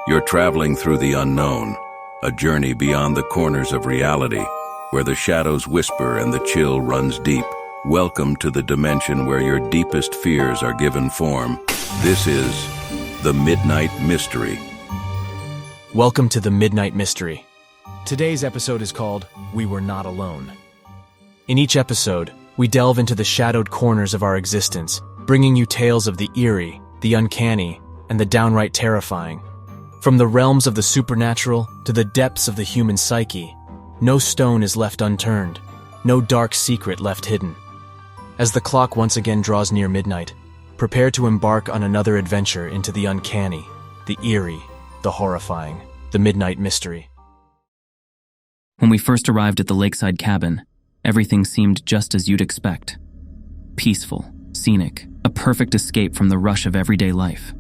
You're traveling through the unknown, a journey beyond the corners of reality, where the shadows whisper and the chill runs deep. Welcome to the dimension where your deepest fears are given form. This is the Midnight Mystery. Welcome to the Midnight Mystery. Today's episode is called We Were Not Alone. In each episode, we delve into the shadowed corners of our existence, bringing you tales of the eerie, the uncanny, and the downright terrifying. From the realms of the supernatural to the depths of the human psyche, no stone is left unturned, no dark secret left hidden. As the clock once again draws near midnight, prepare to embark on another adventure into the uncanny, the eerie, the horrifying, the Midnight Mystery. When we first arrived at the lakeside cabin, everything seemed just as you'd expect. Peaceful, scenic, a perfect escape from the rush of everyday life.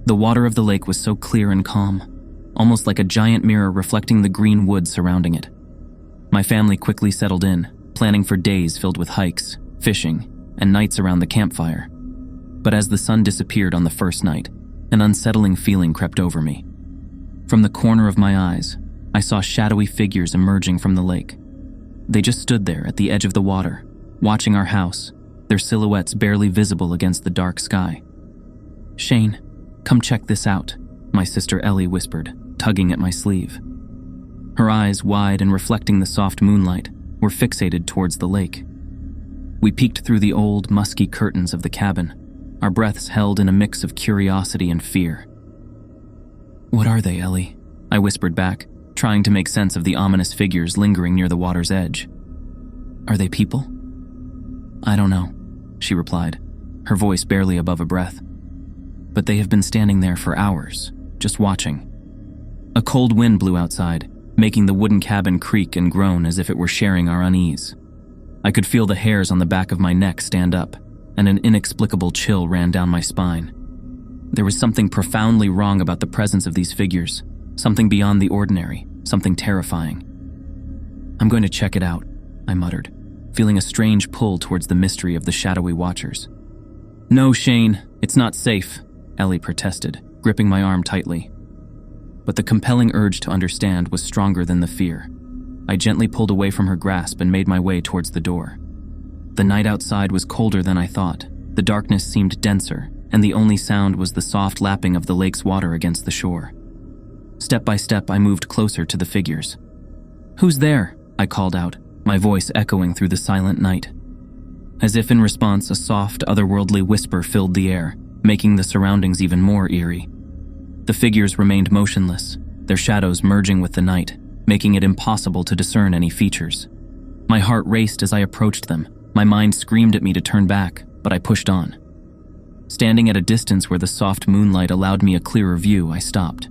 The water of the lake was so clear and calm, almost like a giant mirror reflecting the green woods surrounding it. My family quickly settled in, planning for days filled with hikes, fishing, and nights around the campfire. But as the sun disappeared on the first night, an unsettling feeling crept over me. From the corner of my eyes, I saw shadowy figures emerging from the lake. They just stood there at the edge of the water, watching our house, their silhouettes barely visible against the dark sky. "Shane, come check this out," my sister Ellie whispered, tugging at my sleeve. Her eyes, wide and reflecting the soft moonlight, were fixated towards the lake. We peeked through the old, musky curtains of the cabin, our breaths held in a mix of curiosity and fear. "What are they, Ellie?" I whispered back, trying to make sense of the ominous figures lingering near the water's edge. "Are they people?" "I don't know," she replied, her voice barely above a breath. "But they have been standing there for hours, just watching." A cold wind blew outside, making the wooden cabin creak and groan as if it were sharing our unease. I could feel the hairs on the back of my neck stand up, and an inexplicable chill ran down my spine. There was something profoundly wrong about the presence of these figures, something beyond the ordinary, something terrifying. "I'm going to check it out," I muttered, feeling a strange pull towards the mystery of the shadowy watchers. "No, Shane, it's not safe," Ellie protested, gripping my arm tightly. But the compelling urge to understand was stronger than the fear. I gently pulled away from her grasp and made my way towards the door. The night outside was colder than I thought. The darkness seemed denser, and the only sound was the soft lapping of the lake's water against the shore. Step by step, I moved closer to the figures. "Who's there?" I called out, my voice echoing through the silent night. As if in response, a soft, otherworldly whisper filled the air, making the surroundings even more eerie. The figures remained motionless, their shadows merging with the night, making it impossible to discern any features. My heart raced as I approached them. My mind screamed at me to turn back, but I pushed on. Standing at a distance where the soft moonlight allowed me a clearer view, I stopped.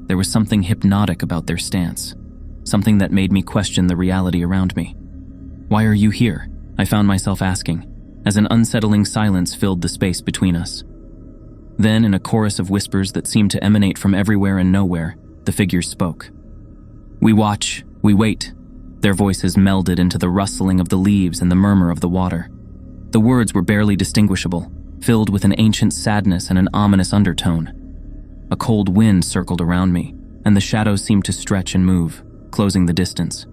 There was something hypnotic about their stance, something that made me question the reality around me. "Why are you here?" I found myself asking, as an unsettling silence filled the space between us. Then, in a chorus of whispers that seemed to emanate from everywhere and nowhere, the figures spoke. "We watch, we wait." Their voices melded into the rustling of the leaves and the murmur of the water. The words were barely distinguishable, filled with an ancient sadness and an ominous undertone. A cold wind circled around me, and the shadows seemed to stretch and move, closing the distance.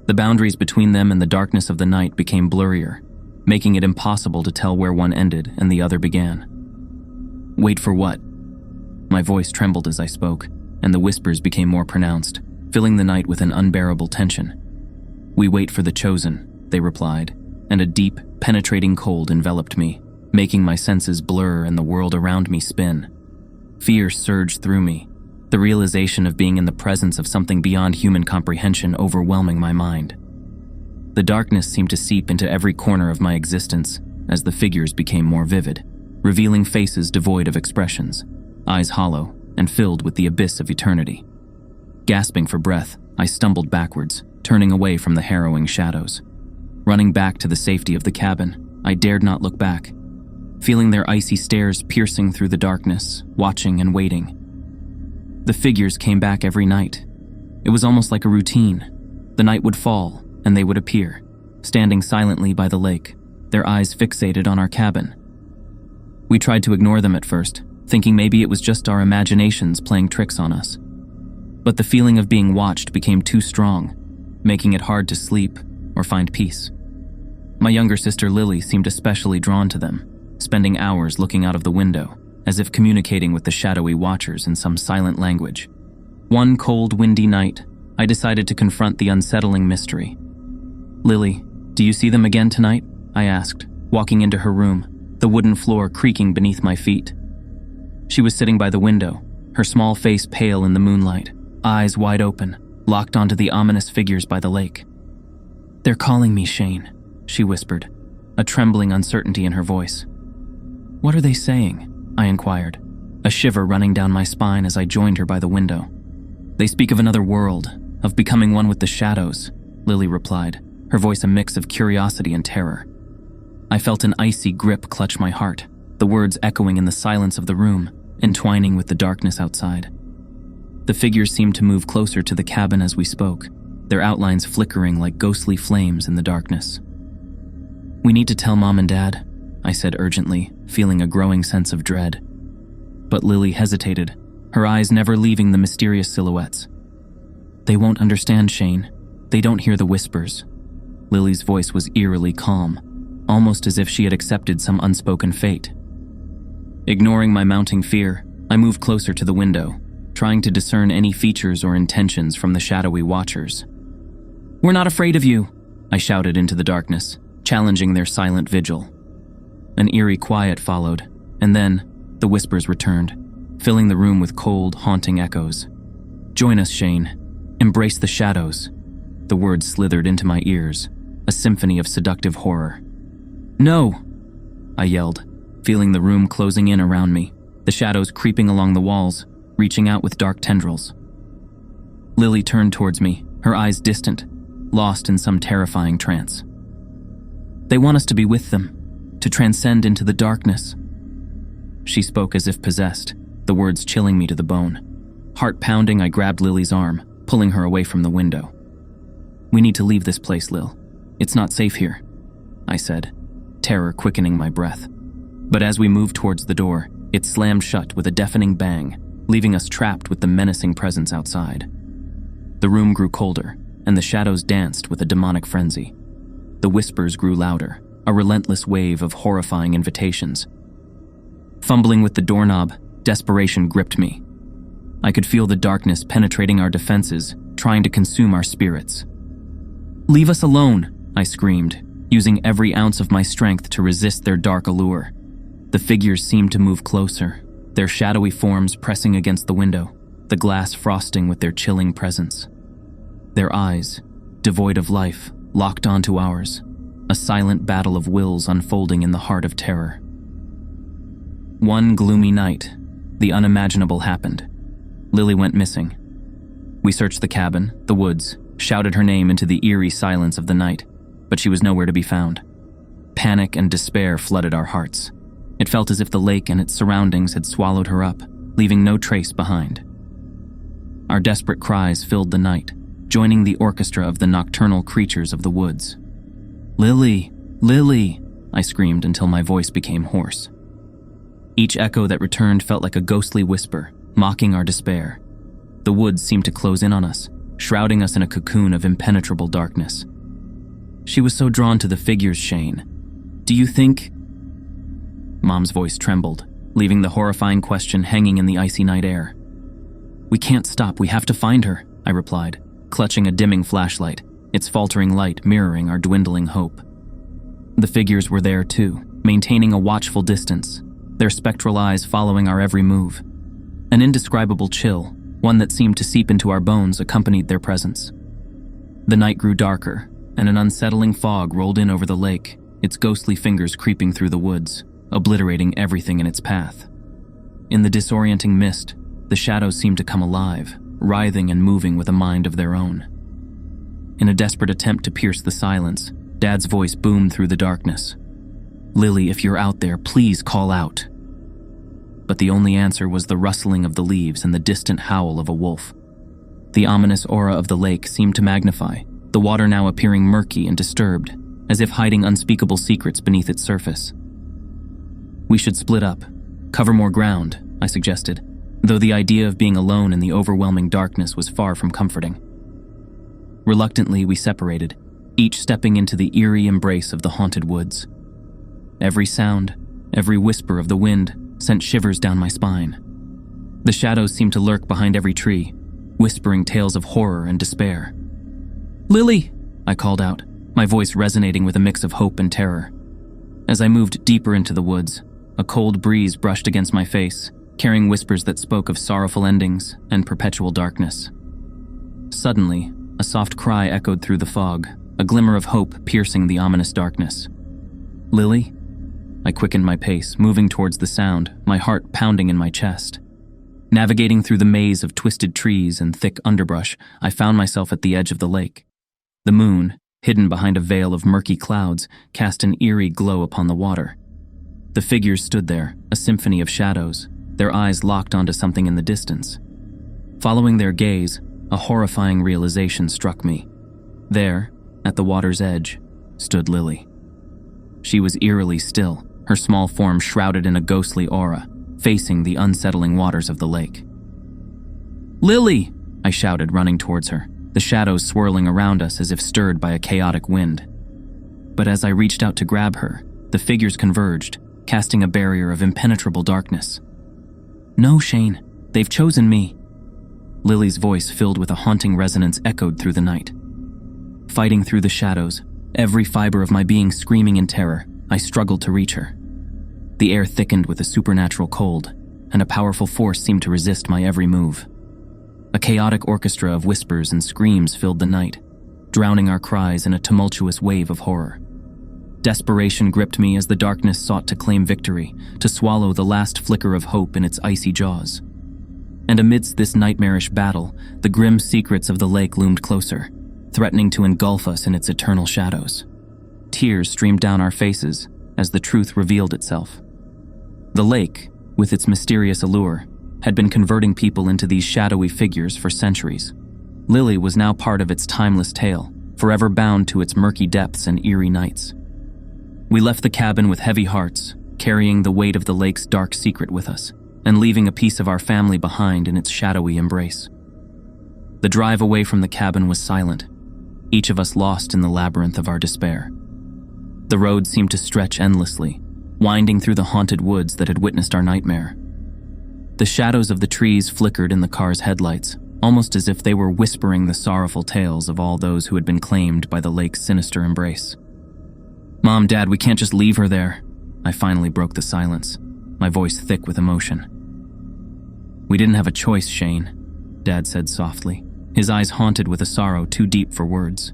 The boundaries between them and the darkness of the night became blurrier, making it impossible to tell where one ended and the other began. "Wait for what?" My voice trembled as I spoke, and the whispers became more pronounced, filling the night with an unbearable tension. "We wait for the chosen," they replied, and a deep, penetrating cold enveloped me, making my senses blur and the world around me spin. Fear surged through me, the realization of being in the presence of something beyond human comprehension overwhelming my mind. The darkness seemed to seep into every corner of my existence as the figures became more vivid, revealing faces devoid of expressions, eyes hollow and filled with the abyss of eternity. Gasping for breath, I stumbled backwards, turning away from the harrowing shadows. Running back to the safety of the cabin, I dared not look back, feeling their icy stares piercing through the darkness, watching and waiting. The figures came back every night. It was almost like a routine. The night would fall, and they would appear, standing silently by the lake, their eyes fixated on our cabin. We tried to ignore them at first, thinking maybe it was just our imaginations playing tricks on us. But the feeling of being watched became too strong, making it hard to sleep or find peace. My younger sister Lily seemed especially drawn to them, spending hours looking out of the window, as if communicating with the shadowy watchers in some silent language. One cold, windy night, I decided to confront the unsettling mystery. "Lily, do you see them again tonight?" I asked, walking into her room, the wooden floor creaking beneath my feet. She was sitting by the window, her small face pale in the moonlight, eyes wide open, locked onto the ominous figures by the lake. "They're calling me, Shane," she whispered, a trembling uncertainty in her voice. "What are they saying?" I inquired, a shiver running down my spine as I joined her by the window. "They speak of another world, of becoming one with the shadows," Lily replied, her voice a mix of curiosity and terror. I felt an icy grip clutch my heart, the words echoing in the silence of the room, entwining with the darkness outside. The figures seemed to move closer to the cabin as we spoke, their outlines flickering like ghostly flames in the darkness. "We need to tell Mom and Dad," I said urgently, feeling a growing sense of dread. But Lily hesitated, her eyes never leaving the mysterious silhouettes. "They won't understand, Shane. They don't hear the whispers." Lily's voice was eerily calm, almost as if she had accepted some unspoken fate. Ignoring my mounting fear, I moved closer to the window, trying to discern any features or intentions from the shadowy watchers. "We're not afraid of you," I shouted into the darkness, challenging their silent vigil. An eerie quiet followed, and then the whispers returned, filling the room with cold, haunting echoes. "Join us, Shane. Embrace the shadows." The words slithered into my ears, a symphony of seductive horror. "No!" I yelled, feeling the room closing in around me, the shadows creeping along the walls, reaching out with dark tendrils. Lily turned towards me, her eyes distant, lost in some terrifying trance. "They want us to be with them, to transcend into the darkness." She spoke as if possessed, the words chilling me to the bone. Heart pounding, I grabbed Lily's arm, pulling her away from the window. "We need to leave this place, Lil. It's not safe here," I said, terror quickening my breath. But as we moved towards the door, it slammed shut with a deafening bang, leaving us trapped with the menacing presence outside. The room grew colder, and the shadows danced with a demonic frenzy. The whispers grew louder, a relentless wave of horrifying invitations. Fumbling with the doorknob, desperation gripped me. I could feel the darkness penetrating our defenses, trying to consume our spirits. "Leave us alone," I screamed, using every ounce of my strength to resist their dark allure. The figures seemed to move closer, their shadowy forms pressing against the window, the glass frosting with their chilling presence. Their eyes, devoid of life, locked onto ours, a silent battle of wills unfolding in the heart of terror. One gloomy night, the unimaginable happened. Lily went missing. We searched the cabin, the woods, shouted her name into the eerie silence of the night, but she was nowhere to be found. Panic and despair flooded our hearts. It felt as if the lake and its surroundings had swallowed her up, leaving no trace behind. Our desperate cries filled the night, joining the orchestra of the nocturnal creatures of the woods. "Lily! Lily!" I screamed until my voice became hoarse. Each echo that returned felt like a ghostly whisper, mocking our despair. The woods seemed to close in on us, shrouding us in a cocoon of impenetrable darkness. "She was so drawn to the figures, Shane. Do you think—" Mom's voice trembled, leaving the horrifying question hanging in the icy night air. "We can't stop, we have to find her," I replied, clutching a dimming flashlight, its faltering light mirroring our dwindling hope. The figures were there too, maintaining a watchful distance, their spectral eyes following our every move. An indescribable chill, one that seemed to seep into our bones, accompanied their presence. The night grew darker, and an unsettling fog rolled in over the lake, its ghostly fingers creeping through the woods, obliterating everything in its path. In the disorienting mist, the shadows seemed to come alive, writhing and moving with a mind of their own. In a desperate attempt to pierce the silence, Dad's voice boomed through the darkness. "Lily, if you're out there, please call out." But the only answer was the rustling of the leaves and the distant howl of a wolf. The ominous aura of the lake seemed to magnify, the water now appearing murky and disturbed, as if hiding unspeakable secrets beneath its surface. "We should split up, cover more ground," I suggested, though the idea of being alone in the overwhelming darkness was far from comforting. Reluctantly, we separated, each stepping into the eerie embrace of the haunted woods. Every sound, every whisper of the wind sent shivers down my spine. The shadows seemed to lurk behind every tree, whispering tales of horror and despair. "Lily!" I called out, my voice resonating with a mix of hope and terror. As I moved deeper into the woods, a cold breeze brushed against my face, carrying whispers that spoke of sorrowful endings and perpetual darkness. Suddenly, a soft cry echoed through the fog, a glimmer of hope piercing the ominous darkness. "Lily?" I quickened my pace, moving towards the sound, my heart pounding in my chest. Navigating through the maze of twisted trees and thick underbrush, I found myself at the edge of the lake. The moon, hidden behind a veil of murky clouds, cast an eerie glow upon the water. The figures stood there, a symphony of shadows, their eyes locked onto something in the distance. Following their gaze, a horrifying realization struck me. There, at the water's edge, stood Lily. She was eerily still, her small form shrouded in a ghostly aura, facing the unsettling waters of the lake. "Lily!" I shouted, running towards her, the shadows swirling around us as if stirred by a chaotic wind. But as I reached out to grab her, the figures converged, casting a barrier of impenetrable darkness. "No, Shane, they've chosen me." Lily's voice, filled with a haunting resonance, echoed through the night. Fighting through the shadows, every fiber of my being screaming in terror, I struggled to reach her. The air thickened with a supernatural cold, and a powerful force seemed to resist my every move. A chaotic orchestra of whispers and screams filled the night, drowning our cries in a tumultuous wave of horror. Desperation gripped me as the darkness sought to claim victory, to swallow the last flicker of hope in its icy jaws. And amidst this nightmarish battle, the grim secrets of the lake loomed closer, threatening to engulf us in its eternal shadows. Tears streamed down our faces as the truth revealed itself. The lake, with its mysterious allure, had been converting people into these shadowy figures for centuries. Lily was now part of its timeless tale, forever bound to its murky depths and eerie nights. We left the cabin with heavy hearts, carrying the weight of the lake's dark secret with us, and leaving a piece of our family behind in its shadowy embrace. The drive away from the cabin was silent, each of us lost in the labyrinth of our despair. The road seemed to stretch endlessly, winding through the haunted woods that had witnessed our nightmare. The shadows of the trees flickered in the car's headlights, almost as if they were whispering the sorrowful tales of all those who had been claimed by the lake's sinister embrace. "Mom, Dad, we can't just leave her there." I finally broke the silence, my voice thick with emotion. "We didn't have a choice, Shane," Dad said softly, his eyes haunted with a sorrow too deep for words.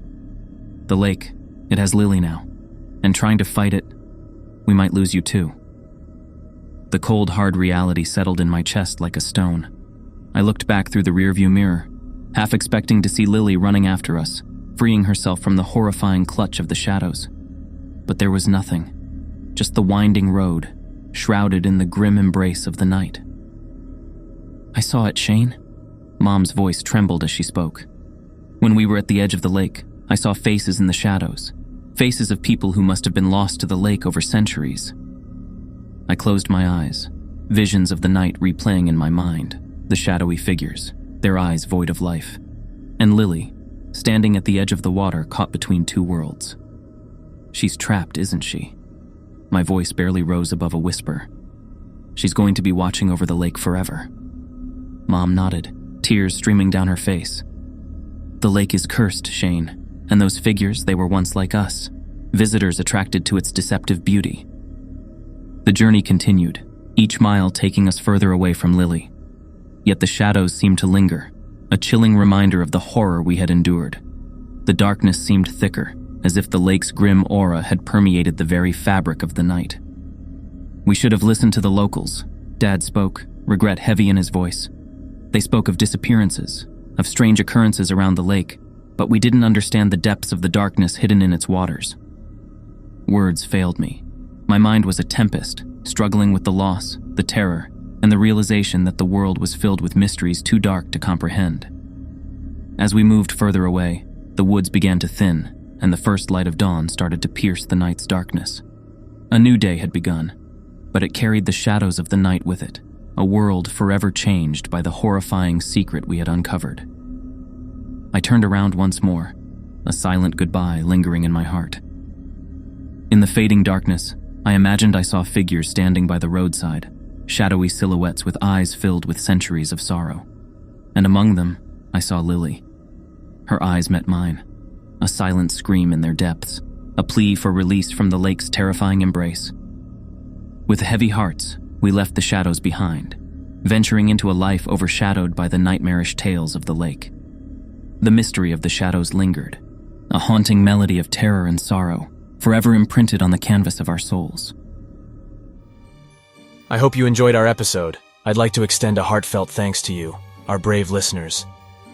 "The lake, it has Lily now, and trying to fight it, we might lose you too." The cold, hard reality settled in my chest like a stone. I looked back through the rearview mirror, half expecting to see Lily running after us, freeing herself from the horrifying clutch of the shadows. But there was nothing, just the winding road, shrouded in the grim embrace of the night. "I saw it, Shane." Mom's voice trembled as she spoke. "When we were at the edge of the lake, I saw faces in the shadows, faces of people who must have been lost to the lake over centuries." I closed my eyes, visions of the night replaying in my mind, the shadowy figures, their eyes void of life, and Lily, standing at the edge of the water caught between two worlds. "She's trapped, isn't she?" My voice barely rose above a whisper. "She's going to be watching over the lake forever." Mom nodded, tears streaming down her face. "The lake is cursed, Shane, and those figures, they were once like us, visitors attracted to its deceptive beauty." The journey continued, each mile taking us further away from Lily. Yet the shadows seemed to linger, a chilling reminder of the horror we had endured. The darkness seemed thicker, as if the lake's grim aura had permeated the very fabric of the night. "We should have listened to the locals," Dad spoke, regret heavy in his voice. "They spoke of disappearances, of strange occurrences around the lake, but we didn't understand the depths of the darkness hidden in its waters." Words failed me. My mind was a tempest, struggling with the loss, the terror, and the realization that the world was filled with mysteries too dark to comprehend. As we moved further away, the woods began to thin, and the first light of dawn started to pierce the night's darkness. A new day had begun, but it carried the shadows of the night with it, a world forever changed by the horrifying secret we had uncovered. I turned around once more, a silent goodbye lingering in my heart. In the fading darkness, I imagined I saw figures standing by the roadside, shadowy silhouettes with eyes filled with centuries of sorrow. And among them, I saw Lily. Her eyes met mine, a silent scream in their depths, a plea for release from the lake's terrifying embrace. With heavy hearts, we left the shadows behind, venturing into a life overshadowed by the nightmarish tales of the lake. The mystery of the shadows lingered, a haunting melody of terror and sorrow, forever imprinted on the canvas of our souls. I hope you enjoyed our episode. I'd like to extend a heartfelt thanks to you, our brave listeners.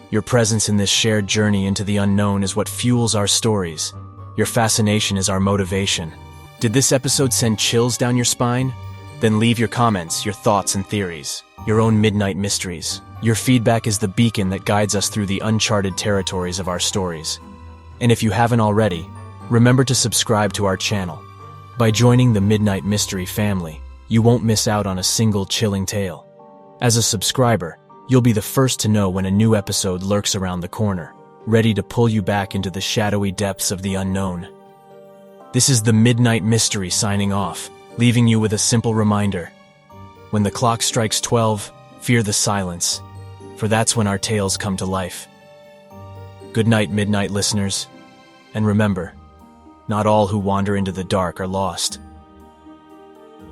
Your presence in this shared journey into the unknown is what fuels our stories. Your fascination is our motivation. Did this episode send chills down your spine? Then leave your comments, your thoughts and theories, your own midnight mysteries. Your feedback is the beacon that guides us through the uncharted territories of our stories. And if you haven't already, remember to subscribe to our channel. By joining the Midnight Mystery family, you won't miss out on a single chilling tale. As a subscriber, you'll be the first to know when a new episode lurks around the corner, ready to pull you back into the shadowy depths of the unknown. This is the Midnight Mystery signing off, leaving you with a simple reminder. When the clock strikes 12, fear the silence, for that's when our tales come to life. Good night, Midnight listeners, and remember, not all who wander into the dark are lost.